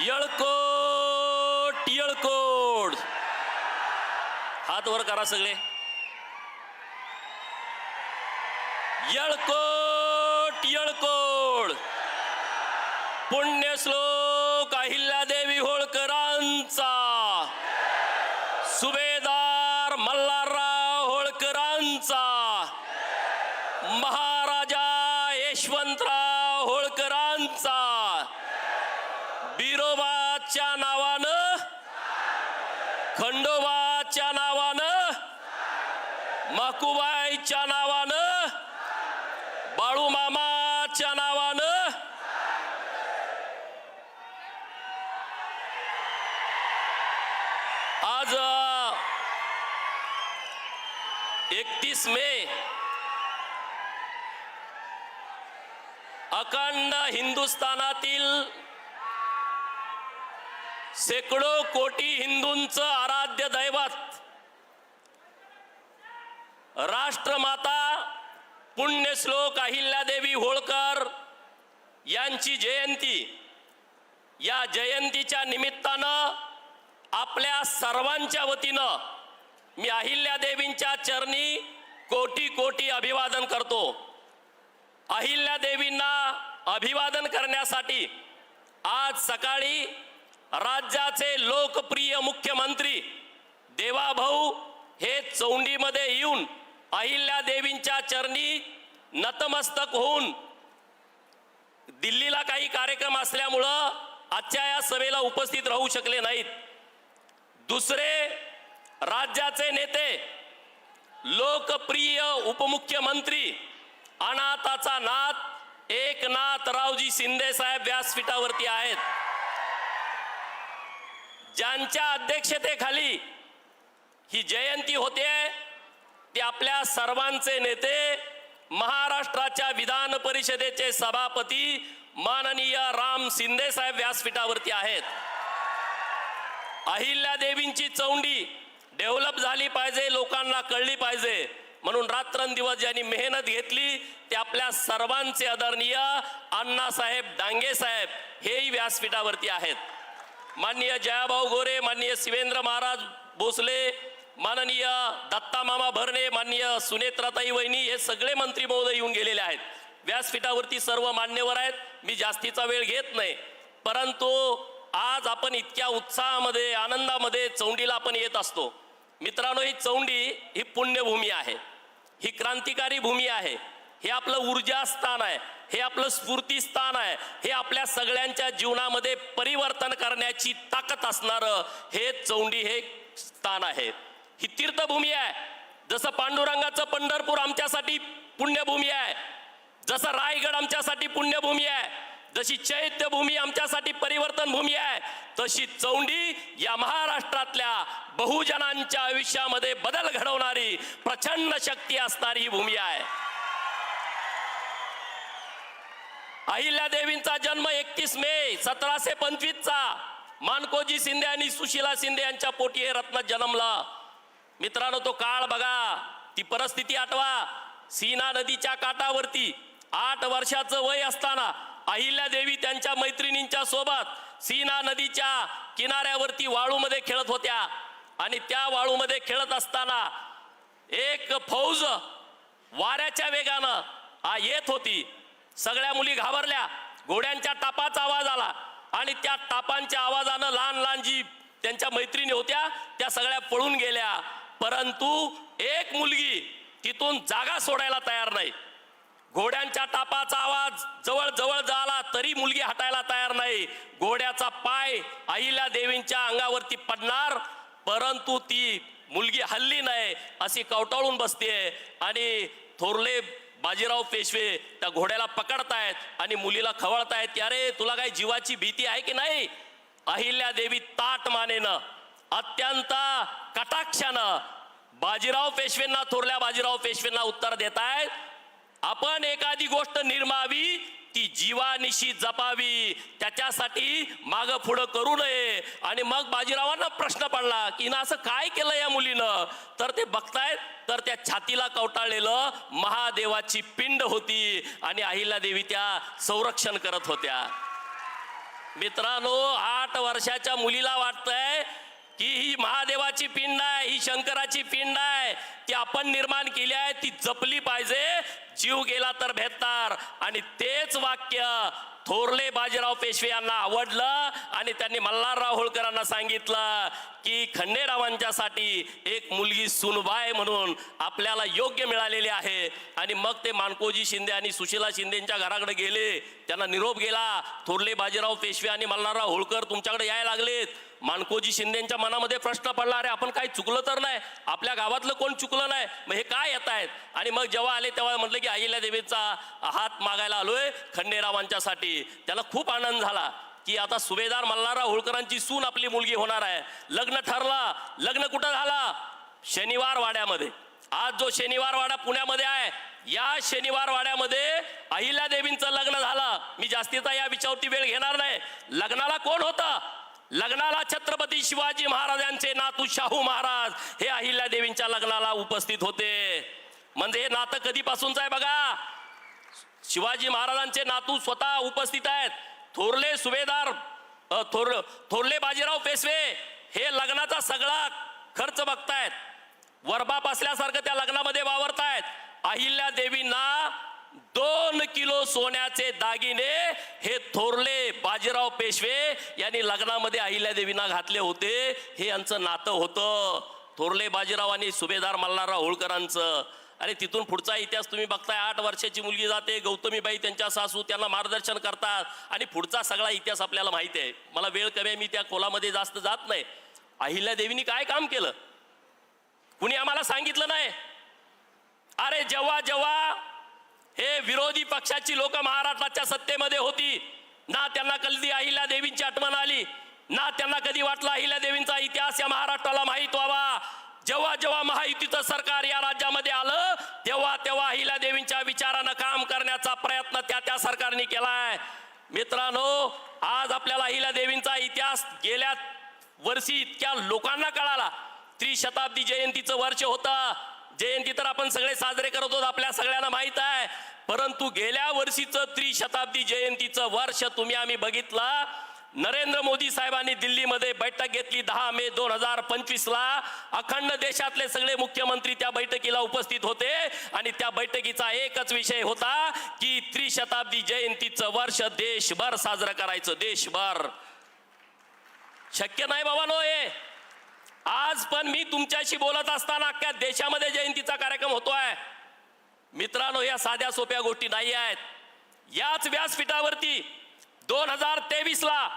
येळकोट येळकोट. हात वर करा सगळे. येळकोट येळकोट. पुण्यश्लोक अहिल्यादेवी होळकरांचा, सुभेदार मल्हारराव होळकरांचा, महाराजा यशवंतराव होळकरांचा, बिरोबाच्या नावानं, खंडोबाच्या नावानं, माकुबाईच्या नावानं, बाळूमामाच्या नावानं, आज 31 मे अखंड हिंदुस्थानातील शेकडो कोटी हिंदूंचं आराध्य दैवत राष्ट्रमाता पुण्यश्लोक अहिल्यादेवी होळकर यांची जयंती. या जयंतीच्या निमित्तानं आपल्या सर्वांच्या वतीनं मी अहिल्यादेवींच्या चरणी कोटी कोटी अभिवादन करतो. अहिल्यादेवींना अभिवादन करण्यासाठी आज सकाळी राज्याचे लोकप्रिय मुख्यमंत्री देवाभाऊ हे चौंडीमध्ये येऊन अहिल्यादेवींच्या चरणी नतमस्तक होऊन, दिल्लीला काही कार्यक्रम असल्यामुळं आजच्या या सभेला उपस्थित राहू शकले नाहीत. दुसरे राज्याचे नेते, लोकप्रिय उपमुख्यमंत्री अनाथाचा नाथ एकनाथरावजी शिंदे साहेब व्यासपीठावरती आहेत. ज्यांच्या अध्यक्षतेखाली ही जयंती होते ते आपल्या सर्वांचे नेते, महाराष्ट्राच्या विधान परिषदेचे सभापती माननीय राम शिंदे साहेब व्यासपीठावरती आहेत. अहिल्यादेवींची चौंडी डेव्हलप झाली पाहिजे, लोकांना कळली पाहिजे म्हणून रात्रंदिवस ज्यांनी मेहनत घेतली ते आपल्या सर्वांचे आदरणीय अण्णासाहेब डांगे साहेब हेही व्यासपीठावरती आहेत. माननीय जयाभाऊ गोरे, माननीय शिवेंद्र महाराज भोसले, माननीय दत्ता मामा भरणे, माननीय सुनेत्राताई वहिनी हे सगळे मंत्री महोदय येऊन गेलेले आहेत. व्यासपीठावरती सर्व मान्यवर आहेत. मी जास्तीचा वेळ घेत नाही, परंतु आज आपण इतक्या उत्साहामध्ये आनंदामध्ये चौंडीला आपण येत असतो. मित्रांनो, ही चौंडी ही पुण्यभूमी आहे, ही क्रांतिकारी भूमी आहे, हे आपलं ऊर्जा स्थान आहे, हे आपलं स्फूर्ती स्थान आहे, हे आपल्या सगळ्यांच्या जीवनामध्ये परिवर्तन करण्याची ताकद असणारं हे चौंडी हे स्थान आहे. ही तीर्थभूमी आहे. जसं पांडुरंगाचं पंढरपूर आमच्यासाठी पुण्यभूमी आहे, जसं रायगड आमच्यासाठी पुण्यभूमी आहे, जशी चैत्यभूमी आमच्यासाठी परिवर्तन भूमी आहे, तशी चौंडी या महाराष्ट्रातल्या बहुजनांच्या आयुष्यामध्ये बदल घडवणारी प्रचंड शक्ती असणारी ही भूमी आहे. अहिल्यादेवींचा जन्म 31 मे 1725 चा मानकोजी शिंदे आणि सुशीला शिंदे यांच्या पोटी हे रत्न जन्मला. मित्रांनो, तो काळ बघा, ती परिस्थिती आठवा. सीना नदीच्या काठावरती 8 वर्षाचं वय असताना अहिल्यादेवी त्यांच्या मैत्रिणींच्या सोबत सीना नदीच्या किनाऱ्यावरती वाळूमध्ये खेळत होत्या आणि त्या वाळूमध्ये खेळत असताना एक फौज वाऱ्याच्या वेगानं येत होती. सगळ्या मुली घाबरल्या. घोड्यांच्या टापाचा आवाज आला आणि त्या टापांच्या आवाजानं लहान लहान जी त्यांच्या मैत्रिणी होत्या त्या सगळ्या पळून गेल्या. परंतु एक मुलगी तिथून जागा सोडायला तयार नाही. घोड्यांच्या टापाचा आवाज जवळ जवळ झाला तरी मुलगी हटायला तयार नाही. घोड्याचा पाय अहिल्यादेवींच्या अंगावरती पडणार, परंतु ती मुलगी हल्ली नाही अशी कवटाळून बसते आणि थोरले बाजीराव पेशवे त्या घोड्याला पकडतायत आणि मुलीला खवळतायत की अरे तुला काही जीवाची भीती आहे की नाही. अहिल्यादेवी ताट मानेनं अत्यंत कटाक्षानं बाजीराव पेशवेंना, थोरल्या बाजीराव पेशवेंना उत्तर देत आहेत, आपण एखादी गोष्ट निर्मावी ती जीवानिशी जपावी, त्याच्यासाठी माग पुढं करू नये. आणि मग बाजीरावांना प्रश्न पडला की ना असं काय केलं या मुलीनं. तर ते बघतायत तर त्या छातीला कवटाळलेलं महादेवाची पिंड होती आणि अहिल्यादेवी त्या संरक्षण करत होत्या. मित्रांनो, 8 वर्षाच्या मुलीला वाटतंय की ही महादेवाची पिंड आहे, ही शंकराची पिंड आहे, ती आपण निर्माण केली आहे, ती जपली पाहिजे, जीव गेला तर भेटणार. आणि तेच वाक्य थोरले बाजीराव पेशवे यांना आवडलं आणि त्यांनी मल्हारराव होळकरांना सांगितलं की खंडेरावांच्यासाठी एक मुलगी सुनबाई म्हणून आपल्याला योग्य मिळालेली आहे. आणि मग ते माणकोजी शिंदे आणि सुशीला शिंदेच्या घराकडे गेले, त्यांना निरोप गेला. थोरले बाजीराव पेशवे आणि मल्हारराव होळकर तुमच्याकडे यायला लागलेत. माणकोजी शिंदेच्या मनामध्ये प्रश्न पडला, अरे आपण काय चुकलं तर नाही, आपल्या गावातलं कोण चुकलं नाही, मग हे काय येत आहेत. आणि मग जेव्हा आले तेव्हा म्हटलं की अहिल्यादेवीचा हात मागायला आलोय खंडेरावांच्यासाठी. त्याला खूप आनंद झाला की आता सुभेदार मल्हारराव होळकरांची सून आपली मुलगी होणार आहे. लग्न ठरलं. लग्न कुठं झालं? शनिवार वाड्यामध्ये. आज जो शनिवार वाडा पुण्यामध्ये आहे, या शनिवार वाड्यामध्ये अहिल्यादेवींचं लग्न झालं. मी जास्तीचा या विषयावरती वेळ घेणार नाही. लग्नाला कोण होतं? लग्नाला छत्रपती शिवाजी महाराजांचे नातू शाहू महाराज हे अहिल्यादेवींच्या लग्नाला उपस्थित होते. म्हणजे हे नातं कधीपासूनच आहे बघा. शिवाजी महाराजांचे नातू स्वतः उपस्थित आहेत. थोरले सुभेदार थोरले बाजीराव पेशवे हे लग्नाचा सगळा खर्च बघतायत. वरबाप असल्यासारखं त्या लग्नामध्ये वावरतायत. अहिल्यादेवींना 2 किलो सोन्याचे दागिने हे थोरले बाजीराव पेशवे यांनी लग्नामध्ये अहिल्यादेवींना घातले होते. हे यांचं नातं होतं, थोरले बाजीराव आणि सुभेदार मल्हारराव होळकरांचं. अरे तिथून पुढचा इतिहास तुम्ही बघताय. 8 वर्षाची मुलगी जाते, गौतमीबाई त्यांच्या सासू त्यांना मार्गदर्शन करतात आणि पुढचा सगळा इतिहास आपल्याला माहिती आहे. मला वेळ कमी आहे, मी त्या खोलामध्ये जास्त जात नाही. अहिल्यादेवींनी काय काम केलं कुणी आम्हाला सांगितलं नाही. अरे जेव्हा जेव्हा हे विरोधी पक्षाची लोक महाराष्ट्राच्या सत्तेमध्ये होती ना, त्यांना कधी अहिल्यादेवींची आठवण आली ना, त्यांना कधी वाटलं अहिल्यादेवींचा इतिहास या महाराष्ट्राला माहीत व्हावा. जेव्हा जेव्हा महायुतीचं सरकार या राज्यामध्ये आलं तेव्हा तेव्हा अहिल्यादेवींच्या विचारानं काम करण्याचा प्रयत्न त्या सरकारने केलाय. मित्रांनो, आज आपल्याला अहिल्यादेवींचा इतिहास गेल्या वर्षी इतक्या लोकांना कळाला. त्रिशताब्दी जयंतीचं वर्ष होतं. जयंती तर आपण सगळे साजरे करत आहोत, आपल्या सगळ्यांना माहित आहे. परंतु गेल्या वर्षीचं त्रिशताब्दी जयंतीचं वर्ष तुम्ही आम्ही बघितलं. नरेंद्र मोदी साहेबांनी दिल्लीमध्ये बैठक घेतली 10 मे 2025ला. अखंड देशातले सगळे मुख्यमंत्री त्या बैठकीला उपस्थित होते आणि त्या बैठकीचा एकच विषय होता की त्रिशताब्दी जयंतीचं वर्ष देशभर साजरं करायचं. देशभर शक्य नाही बाबांनो हे. आज पण मी तुमच्याशी बोलत असताना अख्ख्या देशामध्ये जयंतीचा कार्यक्रम होतोय. मित्रांनो, या साध्या सोप्या गोष्टी नाही आहेत. याच व्यासपीठावरती 2023ला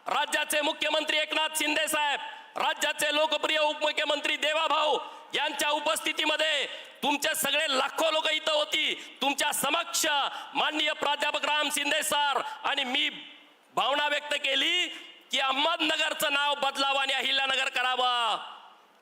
राज्याचे मुख्यमंत्री एकनाथ शिंदे साहेब, राज्याचे लोकप्रिय उपमुख्यमंत्री देवाभाऊ यांच्या उपस्थितीमध्ये तुमचे सगळे लाखो लोक इथं होती. तुमच्या समक्ष माननीय प्राध्यापक राम शिंदे सर आणि मी भावना व्यक्त केली की अहमदनगरचं नाव बदलावं आणि अहिल्यानगर करावं.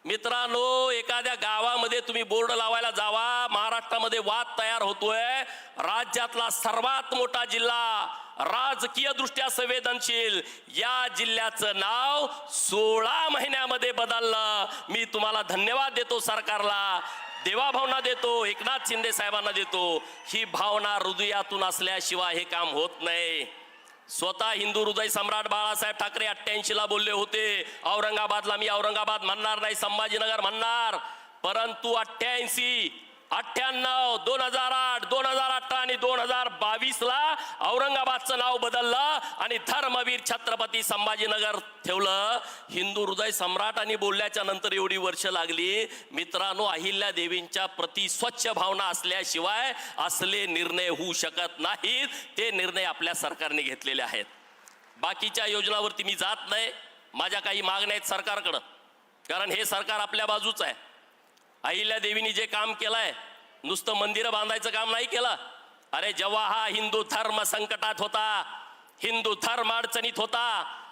मित्रांनो, एखाद्या गावामध्ये तुम्ही बोर्ड लावायला जावा, महाराष्ट्रामध्ये वाद तयार होतोय. राज्यातला सर्वात मोठा जिल्हा, राजकीय दृष्ट्या संवेदनशील, या जिल्ह्याचं नाव 16 महिन्यामध्ये बदललं. मी तुम्हाला धन्यवाद देतो सरकारला, देवाभावना देतो, एकनाथ शिंदे साहेबांना देतो. ही भावना हृदयातून असल्याशिवाय हे काम होत नाही. स्वतः हिंदू हृदय सम्राट बाळासाहेब ठाकरे 88ला बोलले होते, औरंगाबादला मी औरंगाबाद म्हणणार नाही, संभाजीनगर म्हणणार. परंतु 88, 98, 2008, 2018 आणि 2022ला औरंगाबादचं नाव बदललं आणि धर्मवीर छत्रपती संभाजीनगर ठेवलं. हिंदू हृदय सम्राटांनी बोलल्याच्या नंतर एवढी वर्ष लागली. मित्रांनो, अहिल्यादेवींच्या प्रति स्वच्छ भावना असल्याशिवाय असले निर्णय होऊ शकत नाहीत. ते निर्णय आपल्या सरकारने घेतलेले आहेत. बाकीच्या योजनावरती मी जात नाही. माझ्या काही मागण्या आहेत सरकारकडं, कारण हे सरकार आपल्या बाजूच आहे. अहिल्यादेवींनी जे काम केलंय, नुसतं मंदिरं बांधायचं काम नाही केलं. अरे जेव्हा हा हिंदू धर्म संकटात होता, हिंदू धर्म अडचणीत होता,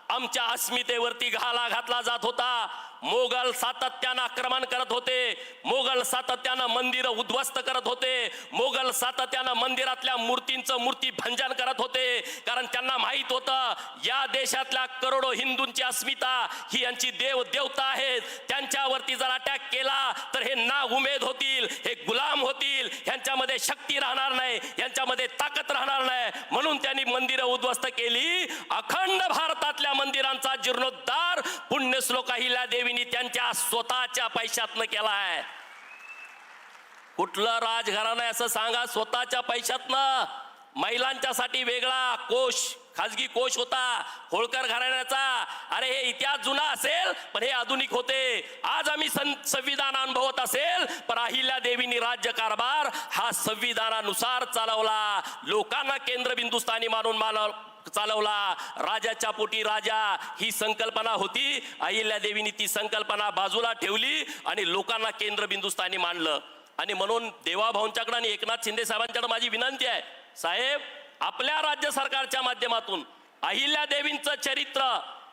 आमच्या अस्मितेवरती घाला घातला जात होता, मोगल सातत्यानं आक्रमण करत होते, मोगल सातत्यानं मंदिरं उद्ध्वस्त करत होते, मोगल सातत्यानं मंदिरातल्या मूर्तींचं मूर्ती भंजन करत होते. कारण त्यांना माहित होतं या देशातल्या करोडो हिंदूंची अस्मिता ही यांची देवता आहेत. त्यांच्यावरती जर अटॅक केला तर हे ना उमेद होतील, हे गुलाम होतील, यांच्यामध्ये शक्ती राहणार नाही, यांच्यामध्ये ताकद राहणार नाही. म्हणून त्यांनी मंदिरं उद्ध्वस्त केली. अखंड भारतातल्या मंदिरांचा जीर्णोद्धार पुण्यश्लोक अहिल्या देवींनी त्यांच्या स्वतःच्या पैशातनं केलाय. कुठलं राजघराणं आहे असं सांगा? स्वतःच्या पैशातनं. महिलांच्यासाठी वेगळा कोश, खाजगी कोश होता होळकर घराण्याचा. अरे हे इतिहास जुना असेल पण हे आधुनिक होते. आज आम्ही संविधान अनुभवत असेल पण अहिल्या देवींनी राज्यकारभार हा संविधानानुसार चालवला. लोकांना केंद्रबिंदू स्थानी मानून चालवला. राजाच्या पोटी राजा ही संकल्पना होती. अहिल्या देवींनी ती संकल्पना बाजूला ठेवली आणि लोकांना केंद्रबिंदू स्थानी मानलं. आणि म्हणून देवाभाऊंच्याकडे आणि एकनाथ शिंदे साहेबांच्याकडे माझी विनंती आहे, साहेब आपल्या राज्य सरकारच्या माध्यमातून अहिल्या देवींचं चरित्र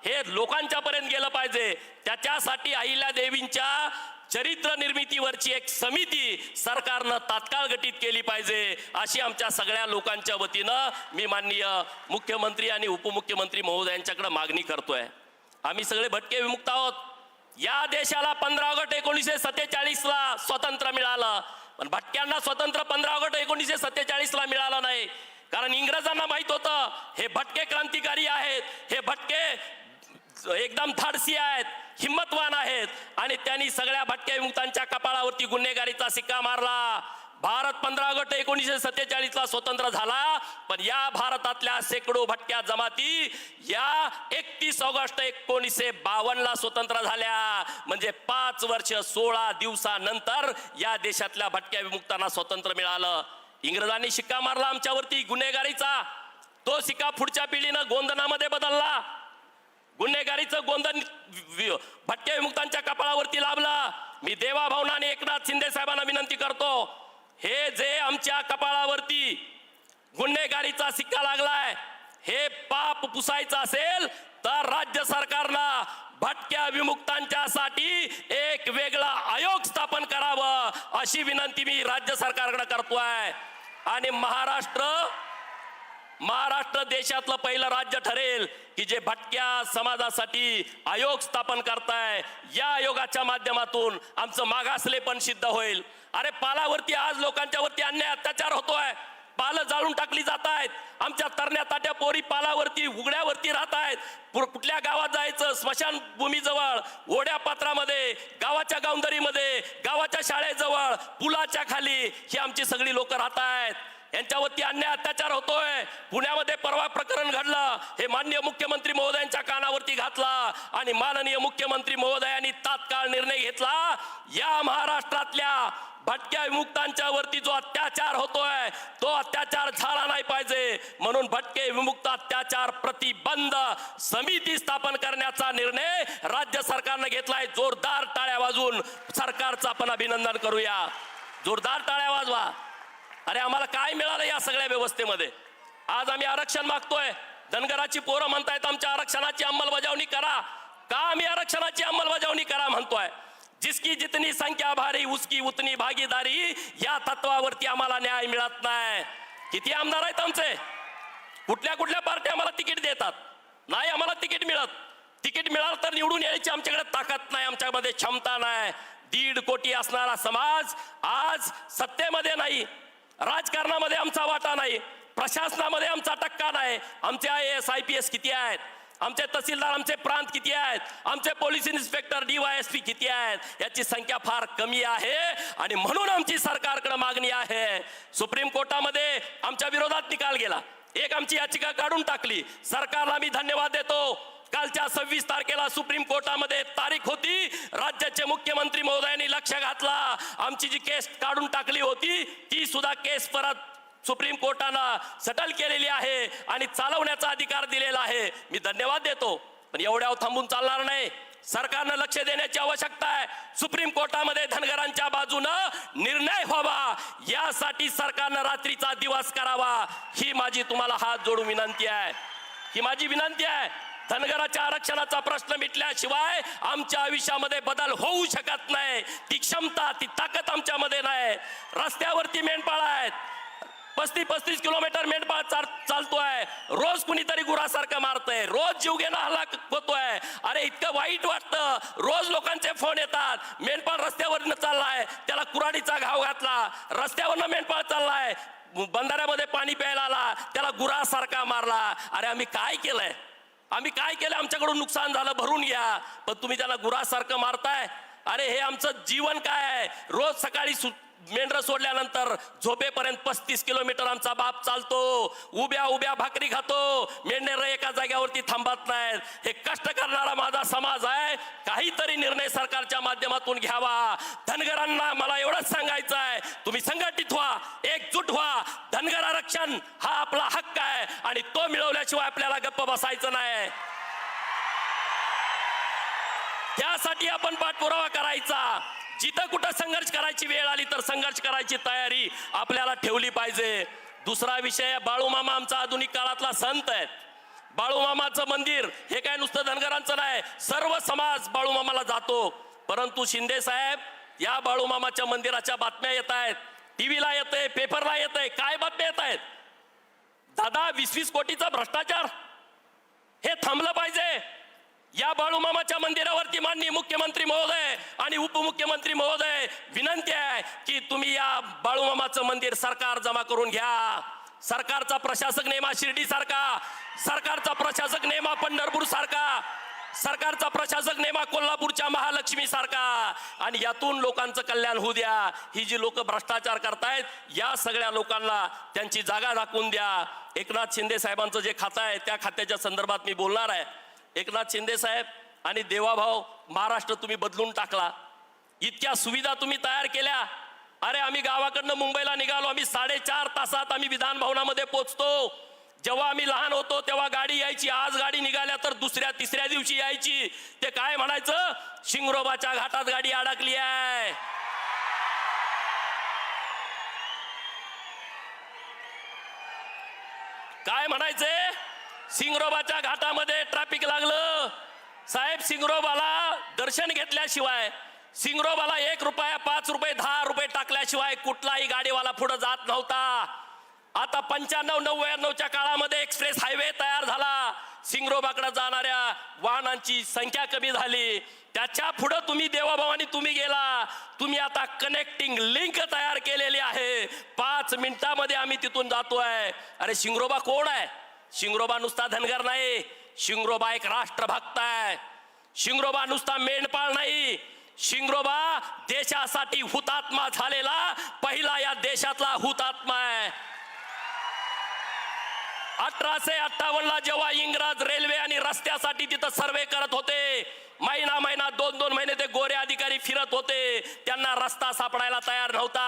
हे लोकांच्या पर्यंत गेलं पाहिजे. त्याच्यासाठी अहिल्या देवींच्या चरित्र निर्मितीवरची एक समिती सरकारनं तात्काळ गठीत केली पाहिजे, अशी आमच्या सगळ्या लोकांच्या वतीनं मी माननीय मुख्यमंत्री आणि उपमुख्यमंत्री महोदयांच्याकडे मागणी करतोय. आम्ही सगळे भटके विमुक्त आहोत. या देशाला 15 ऑगस्ट 1947ला स्वातंत्र्य मिळालं, पण भटक्यांना स्वतंत्र 15 ऑगस्ट 1947ला मिळालं नाही. कारण इंग्रजांना माहित होतं हे भटके क्रांतिकारी आहेत, हे भटके एकदम धाडसी आहेत, हिम्मतवान आहेत. आणि त्यांनी सगळ्या भटके विमुक्तांच्या कपाळावरती गुन्हेगारीचा सिक्का मारला. भारत 15 ऑगस्ट 1947ला स्वतंत्र झाला, पण या भारतातल्या शेकडो भटक्या जमाती या 31 ऑगस्ट 1952ला स्वतंत्र झाल्या. म्हणजे 5 वर्ष 16 दिवसानंतर या देशातल्या भटक्या विमुक्तांना स्वातंत्र्य मिळालं. इंग्रजांनी शिक्का मारला आमच्यावरती गुन्हेगारीचा. तो शिक्का पुढच्या पिढीनं गोंधनामध्ये बदलला. गुन्हेगारीचं गोंधन भटक्या विमुक्तांच्या कपाळावरती लाभलं. मी देवाभाऊंना आणि एकनाथ शिंदे साहेबांना विनंती करतो, हे जे आमच्या कपाळावरती गुन्हेगारीचा सिक्का लागलाय हे पाप पुसायचं असेल तर राज्य सरकारनं भटक्या विमुक्तांच्यासाठी एक वेगळा आयोग स्थापन करावं, अशी विनंती मी राज्य सरकारकडे करतोय. आणि महाराष्ट्र देशातलं पहिलं राज्य ठरेल की जे भटक्या समाजासाठी आयोग स्थापन करताय. या आयोगाच्या माध्यमातून आमचं मागासलेपण सिद्ध होईल. अरे पालावरती आज लोकांच्या वरती अन्याय अत्याचार होतोय. पालं जाळून टाकली जात आहेत. आमच्या तरण्या ताट्या पोरी पालावरती उघड्यावरती राहत आहेत. कुठल्या गावात जायचं? स्मशानभूमीजवळ, ओढ्या पात्रामध्ये, गावाच्या गावंदरीमध्ये, गावाच्या शाळेजवळ, पुलाच्या खाली ही आमची सगळी लोक राहत आहेत. यांच्यावरती अन्याय अत्याचार होतोय. पुण्यामध्ये परवा प्रकरण घडलं, हे माननीय मुख्यमंत्री महोदयांच्या कानावरती घातला आणि माननीय मुख्यमंत्री महोदयांनी तात्काळ निर्णय घेतला. या महाराष्ट्रातल्या भटक्या विमुक्तांच्या वरती जो अत्याचार होतोय तो अत्याचार झाला नाही पाहिजे, म्हणून भटके विमुक्त अत्याचार प्रतिबंध समिती स्थापन करण्याचा निर्णय राज्य सरकारने घेतलाय. जोरदार टाळ्या वाजवून सरकारचं आपण अभिनंदन करूया. जोरदार टाळ्या वाजवा. अरे आम्हाला काय मिळालं या सगळ्या व्यवस्थेमध्ये? आज आम्ही आरक्षण मागतोय. धनगराची पोरं म्हणतायत आमच्या आरक्षणाची अंमलबजावणी करा. का आम्ही आरक्षणाची अंमलबजावणी करा म्हणतोय? जिसकी जितनी संख्या भारी उसकी उतनी भागीदारी, या तत्वावरती आम्हाला न्याय मिळत नाही. किती आमदार आहेत आमचे? कुठल्या कुठल्या पार्ट्या आम्हाला तिकीट देतात? नाही आम्हाला तिकीट मिळत. तिकीट मिळालं तर निवडून यायची आमच्याकडे ताकद नाही, आमच्यामध्ये क्षमता नाही. 1.5 कोटी असणारा समाज आज सत्तेमध्ये नाही, राजकारणामध्ये आमचा वाटा नाही, प्रशासनामध्ये आमचा टक्का नाही. आमचे IAS IPS किती आहेत? आमचे तहसीलदार, आमचे प्रांत किती आहेत? आमचे पोलीस इन्स्पेक्टर DYSP किती आहेत? याची संख्या फार कमी आहे. आणि म्हणून आमची सरकारकडे मागणी आहे. सुप्रीम कोर्टामध्ये आमच्या विरोधात निकाल गेला. एक आमची याचिका काढून टाकली. सरकारला मी धन्यवाद देतो. कालच्या 26 तारखेला सुप्रीम कोर्टामध्ये तारीख होती. राज्याचे मुख्यमंत्री महोदयांनी लक्ष घातला. आमची जी केस काढून टाकली होती ती सुद्धा केस परत सुप्रीम कोर्टानं सेटल केलेली आहे आणि चालवण्याचा अधिकार दिलेला आहे. मी धन्यवाद देतो. पण एवढ्यावर थांबून चालणार नाही. सरकारनं लक्ष देण्याची आवश्यकता आहे. सुप्रीम कोर्टामध्ये धनगरांच्या बाजूनं निर्णय व्हावा यासाठी सरकारनं रात्रीचा दिवस करावा. ही माझी तुम्हाला हात जोडून विनंती आहे. ही माझी विनंती आहे. धनगराच्या आरक्षणाचा प्रश्न मिटल्याशिवाय आमच्या आयुष्यामध्ये बदल होऊ शकत नाही. ती क्षमता, ती ताकद आमच्यामध्ये नाही. रस्त्यावरती मेंढपाळ आहेत, 35-35 किलोमीटर मेंढपाळ चालतोय, रोज कुणीतरी गुरासारखं मारतंय, रोज जीवघेणा हल्ला होतोय. अरे इतकं वाईट वाटतं. रोज लोकांचे फोन येतात, मेंढपाळ रस्त्यावरनं चाललाय, त्याला कुऱ्हाडीचा घाव घातला, रस्त्यावरनं मेंढपाळ चाललाय, बंधाऱ्यामध्ये पाणी प्यायला आला, त्याला गुरासारखा मारला. अरे आम्ही काय केलंय? आम्ही काय केलं? आमच्याकडून नुकसान झालं, भरून घ्या, पण तुम्ही त्याला गुरासारखं मारताय. अरे हे आमचं जीवन काय आहे? रोज सकाळी मेंढर सोडल्यानंतर झोपेपर्यंत 35 किलोमीटर आमचा बाप चालतो, उभ्या उभ्या भाकरी खातो, मेंढर एका जाग्यावरती थांबत नाहीत. हे कष्ट करणारा माझा समाज आहे. काहीतरी निर्णय सरकारच्या माध्यमातून घ्यावा. धनगरांना मला एवढंच सांगायचं आहे, तुम्ही संघटित व्हा, एकजूट व्हा. धनगर आरक्षण हा आपला हक्क आहे आणि तो मिळवल्याशिवाय आपल्याला गप्प बसायचं नाही. त्यासाठी आपण पाठपुरावा करायचा. जिथं कुठं संघर्ष करायची वेळ आली तर संघर्ष करायची तयारी आपल्याला ठेवली पाहिजे. दुसरा विषय, बाळूमामा आमचा आधुनिक काळातला संत आहे. बाळूमामाचं मंदिर हे काय नुसतं धनगरांचं नाही, सर्व समाज बाळूमामाला जातो. परंतु शिंदे साहेब, या बाळूमामाच्या मंदिराच्या बातम्या येत आहेत, टीव्हीला येते, पेपरला येते. काय बातम्या येत आहेत? दादा 20-20 कोटीचा भ्रष्टाचार. हे थांबलं पाहिजे. या बाळूमामाच्या मंदिरावरती माननीय मुख्यमंत्री महोदय आणि उपमुख्यमंत्री महोदय, विनंती आहे की तुम्ही या बाळूमामाचं मंदिर सरकार जमा करून घ्या. सरकारचा प्रशासक नेमा शिर्डी सारखा, सरकारचा प्रशासक नेमा पंढरपूर सारखा, सरकारचा प्रशासक नेमा कोल्हापूरच्या महालक्ष्मी सारखा, आणि यातून लोकांचं कल्याण होऊ द्या. ही जी लोक भ्रष्टाचार करतायत, या सगळ्या लोकांना त्यांची जागा दाखवून द्या. एकनाथ शिंदे साहेबांचं जे खातं आहे त्या खात्याच्या संदर्भात मी बोलणार आहे. एकनाथ शिंदे साहेब आणि देवाभाऊ, महाराष्ट्र तुम्ही बदलून टाकला. इतक्या सुविधा तुम्ही तयार केल्या. अरे आम्ही गावाकडनं मुंबईला निघालो, आम्ही 4.5 तासात आम्ही विधान भवनामध्ये पोहोचतो. जेव्हा आम्ही लहान होतो तेव्हा गाडी यायची, आज गाडी निघाल्या तर दुसऱ्या तिसऱ्या दिवशी यायची. ते काय म्हणायचं? शिंगरोबाच्या घाटात गाडी अडकली आहे. काय म्हणायचे? सिंगरोबाच्या घाटामध्ये ट्रॅफिक लागलं. साहेब, सिंगरोबाला दर्शन घेतल्याशिवाय, सिंगरोबाला 1 रुपया, 5 रुपये, 10 रुपये टाकल्याशिवाय कुठलाही गाडीवाला पुढे जात नव्हता. आता 95-99च्या काळामध्ये एक्सप्रेस हायवे तयार झाला. सिंगरोबाकडे जाणाऱ्या वाहनांची संख्या कमी झाली. त्याच्या पुढे तुम्ही देवाभावानी तुम्ही गेला. तुम्ही आता कनेक्टिंग लिंक तयार केलेली आहे. 5 मिनिटामध्ये आम्ही तिथून जातोय. अरे सिंगरोबा कोण आहे? शिंगरोबा नुसता धनगर नाही, शिंगरोबा एक राष्ट्रभक्त आहे. शिंगरोबा नुसता मेंढपाळ नाही, शिंगरोबा देशासाठी हुतात्मा झालेला पहिला या देशातला हुतात्मा आहे. 1858ला जेव्हा इंग्रज रेल्वे आणि रस्त्यासाठी तिथं सर्वे करत होते, महिना 2 महिने ते गोरे अधिकारी फिरत होते, त्यांना रस्ता सापडायला तयार नव्हता.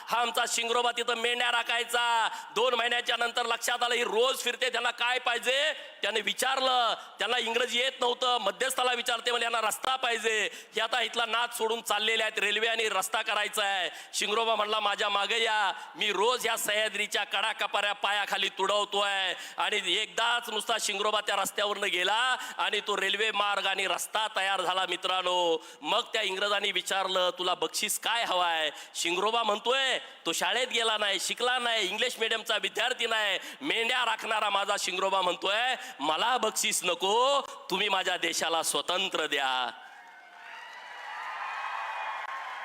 हा आमचा शिंगरोबा तिथं मेंढ्या राखायचा. 2 महिन्याच्या नंतर लक्षात आलं ही रोज फिरते, त्यांना काय पाहिजे? त्याने विचारलं. त्यांना इंग्रजी येत नव्हतं, मध्यस्थाला विचारते, म्हणजे यांना रस्ता पाहिजे. हे आता इथला नाद सोडून चाललेले आहेत, रेल्वे आणि रस्ता करायचा आहे. शिंगरोबा म्हणला माझ्या मागे या, मी रोज या सह्याद्रीच्या कडाकपाऱ्या पायाखाली तुडवतोय. आणि एकदाच नुसता शिंगरोबा त्या रस्त्यावरनं गेला आणि तो रेल्वे मार्ग आणि रस्ता तयार झाला. मित्रांनो, मग त्या इंग्रजांनी विचारलं तुला बक्षीस काय हवाय? शिंगरोबा म्हणतोय तो शाळेत गेला नाही, शिकला नाही, इंग्लिश मीडियमचा विद्यार्थी नाही, मेंढ्या राखणारा माझा शिंगरोबा म्हणतोय मला बक्षीस नको, तुम्ही माझ्या देशाला स्वतंत्र द्या.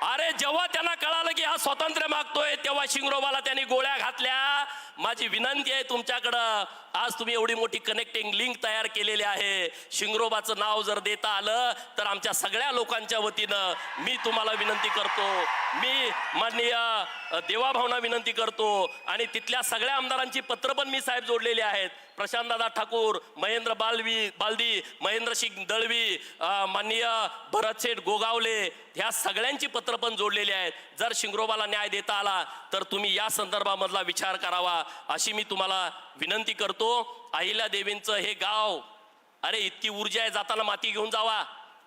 अरे जेव्हा त्यांना कळालं की हा स्वातंत्र्य मागतोय, तेव्हा शिंगरोबाला त्यांनी गोळ्या घातल्या. माझी विनंती आहे तुमच्याकडं, आज तुम्ही एवढी मोठी कनेक्टिंग लिंक तयार केलेली आहे, शिंगरोबाचं नाव जर देता आलं तर आमच्या सगळ्या लोकांच्या वतीनं मी तुम्हाला विनंती करतो, मी माननीय देवाभावना विनंती करतो. आणि तिथल्या सगळ्या आमदारांची पत्र पण मी साहेब जोडलेली आहेत. प्रशांतदादा ठाकूर, महेंद्र बालदी, महेंद्रसिंग दळवी, माननीय भरतशेठ गोगावले, ह्या सगळ्यांची पत्र पण जोडलेली आहेत. जर शिंगरोबाला न्याय देता आला तर तुम्ही या संदर्भामधला विचार करावा अशी मी तुम्हाला विनंती करतो. अहिल्या देवींचं हे गाव, अरे इतकी ऊर्जा आहे, जाताना माती घेऊन जावा.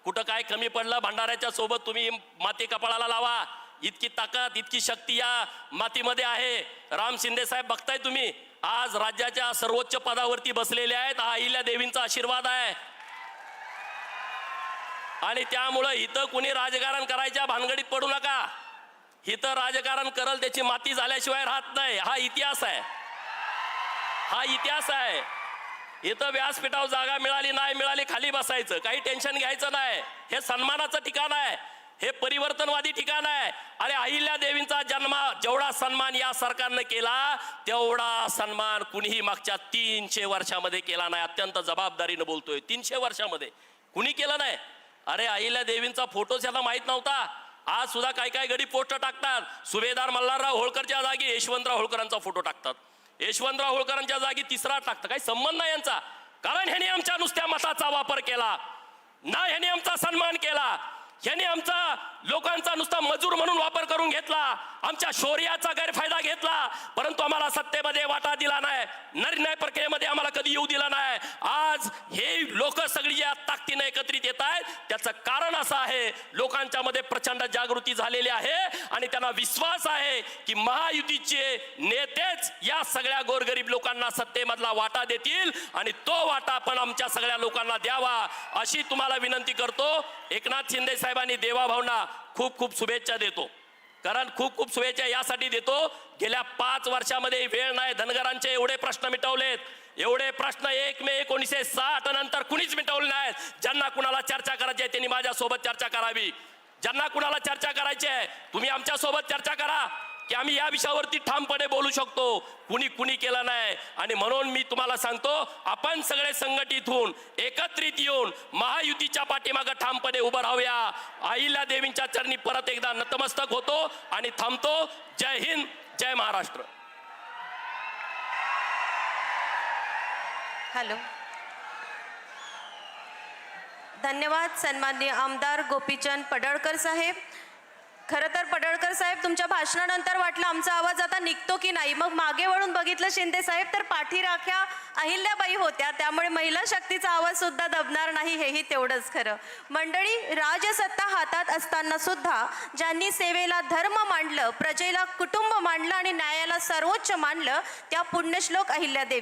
कुठं काय कमी पडलं भंडाऱ्याच्या सोबत तुम्ही माती कपाळाला लावा. इतकी ताकद, इतकी शक्ती या मातीमध्ये आहे. राम शिंदे साहेब बघताय तुम्ही, आज राज्याच्या सर्वोच्च पदावरती बसलेले आहेत. हा अहिल्या देवींचा आशीर्वाद आहे. आणि त्यामुळं इथं कुणी राजकारण करायच्या भानगडीत पडू नका. इथं राजकारण करल त्याची माती झाल्याशिवाय राहत नाही. हा इतिहास आहे, हा इतिहास आहे. इथं व्यासपीठावर जागा मिळाली नाही मिळाली खाली बसायचं, काही टेन्शन घ्यायचं नाही. हे सन्मानाचं ठिकाण आहे, हे परिवर्तनवादी ठिकाण आहे. अरे अहिल्या देवींचा जन्म जेवढा सन्मान या सरकारनं केला तेवढा सन्मान कुणीही मागच्या 300 वर्षामध्ये केला नाही. अत्यंत जबाबदारीनं बोलतोय, 300 वर्षामध्ये कुणी केलं नाही. अरे अहिल्या देवींचा फोटो त्यांना माहित नव्हता. आज सुद्धा काही गडी पोस्ट टाकतात. सुभेदार मल्हारराव होळकरच्या जागी यशवंतराव होळकरांचा फोटो टाकतात, यशवंतराव होळकरांच्या जागी तिसरा टाकतात. काही संबंध नाही यांचा. कारण ह्याने आमच्या नुसत्या मताचा वापर केला ना, ह्याने आमचा सन्मान केला, ह्याने आमचा लोकांचा नुसता मजूर म्हणून वापर करून घेतला, आमच्या शौर्याचा गैरफायदा घेतला, परंतु आम्हाला सत्तेमध्ये वाटा दिला नाही, निर्णय प्रक्रियेमध्ये आम्हाला कधी येऊ दिला नाही. आज हे लोक सगळी ज्या ताकदीने एकत्रित येत आहेत त्याचं कारण असं आहे, लोकांच्या मध्ये प्रचंड जागृती झालेली आहे आणि त्यांना विश्वास आहे की महायुतीचे नेतेच या सगळ्या गोरगरीब लोकांना सत्तेमधला वाटा देतील आणि तो वाटा आपण आमच्या सगळ्या लोकांना द्यावा अशी तुम्हाला विनंती करतो. एकनाथ शिंदे साहेबांनी देवाभाऊंना खूप खूप शुभेच्छा देतो. कारण खूप शुभेच्छा यासाठी देतो, गेल्या 5 वर्षामध्ये वेळ नाही, धनगरांचे एवढे प्रश्न मिटवलेत, एवढे प्रश्न 1 मे 1960 नंतर कुणीच मिटवले नाहीत. ज्यांना कुणाला चर्चा करायची आहे त्यांनी माझ्या सोबत चर्चा करावी. ज्यांना कुणाला चर्चा करायची आहे तुम्ही आमच्या सोबत चर्चा करा की आम्ही या विषयावरती ठामपणे बोलू शकतो. कुणी केलं नाही आणि म्हणून मी तुम्हाला सांगतो, आपण सगळे संघटित होऊन एकत्रित येऊन महायुतीच्या पाठीमागे ठामपणे उभं राहूया. अहिल्या देवींच्या चरणी परत एकदा नतमस्तक होतो आणि थांबतो. जय हिंद, जय महाराष्ट्र. हॅलो, धन्यवाद सन्माननीय आमदार गोपीचंद पडळकर साहेब. खरं तर पडळकर साहेब तुमच्या भाषणानंतर वाटलं आमचा आवाज आता निघतो की नाही, मग मागे वळून बघितलं शिंदे साहेब तर पाठीराख्या अहिल्याबाई होत्या, त्यामुळे महिला शक्तीचा आवाज सुद्धा दबणार नाही हेही तेवढंच खरं. मंडळी, राजसत्ता हातात असताना सुद्धा ज्यांनी सेवेला धर्म मांडलं, प्रजेला कुटुंब मांडलं आणि न्यायाला सर्वोच्च मानलं त्या पुण्यश्लोक अहिल्यादेवी.